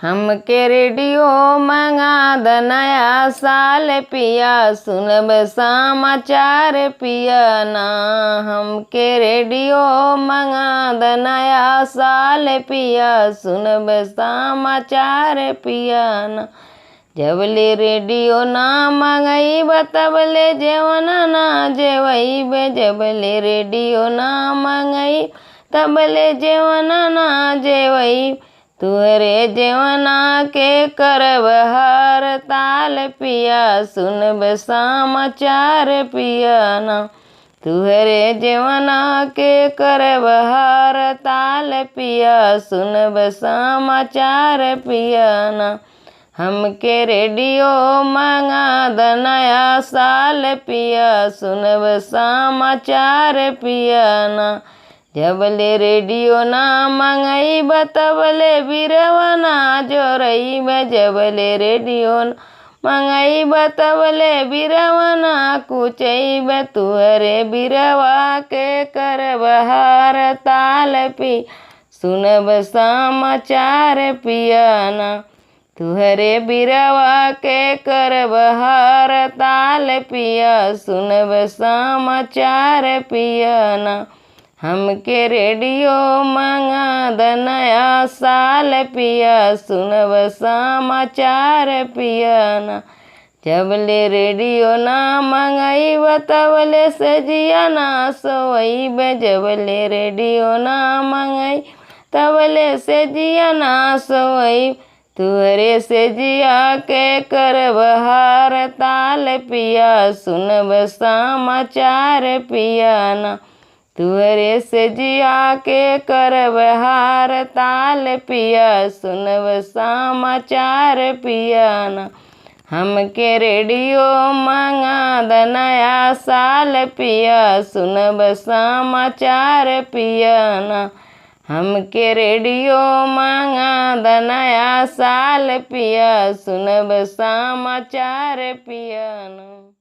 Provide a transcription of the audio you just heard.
हमके रेडियो मंगा द नया साल पिया, सुनब समाचार पिया ना। हमके रेडियो मंगा द नया साल पिया, सुनब समाचार पिया ना। जबले रेडियो ना मंगईब तबले जेवना ना जेवईब, जबले रेडियो ना मंगई तबले जेवना ना जेवईब। तुहरे जेवना के करब हड़ताल पिया, सुनब समाचार पिया ना। तुहरे जेवना के करब हड़ताल पिया, सुनब समाचार पिया ना। हमके रेडियो मंगा द नया साल पिया, सुनब समाचार पिया ना। जबले रेडियो ना मंगईब तबले बिरवा ना जोरईब, जबले रेडियो ना मंगईब तबले बिरवा ना कुचईब। तुहरे बिरवा के करब हड़ताल पिया, सुनब समाचार पिया ना। तुहरे बिरवा के करब हड़ताल पिया, सुनब समाचार पिया ना। हमके रेडियो मंगा द नया साल पिया, सुनब समाचार पिया ना। जबले रेडियो ना मंगईब तबले सजिया ना सोईब, जबले रेडियो ना मंगई तबले सजिया ना सोईब। तुहरे सेजिया के करब हड़ताल पिया, सुनब समाचार पिया ना। तुहरे सेजिया के करब हड़ताल पिया, सुनब समाचार पिया ना। हमके रेडियो मंगा द नया साल पिया, सुनब समाचार पिया ना। हमके रेडियो मंगा द नया साल पिया, सुनब समाचार पिया ना।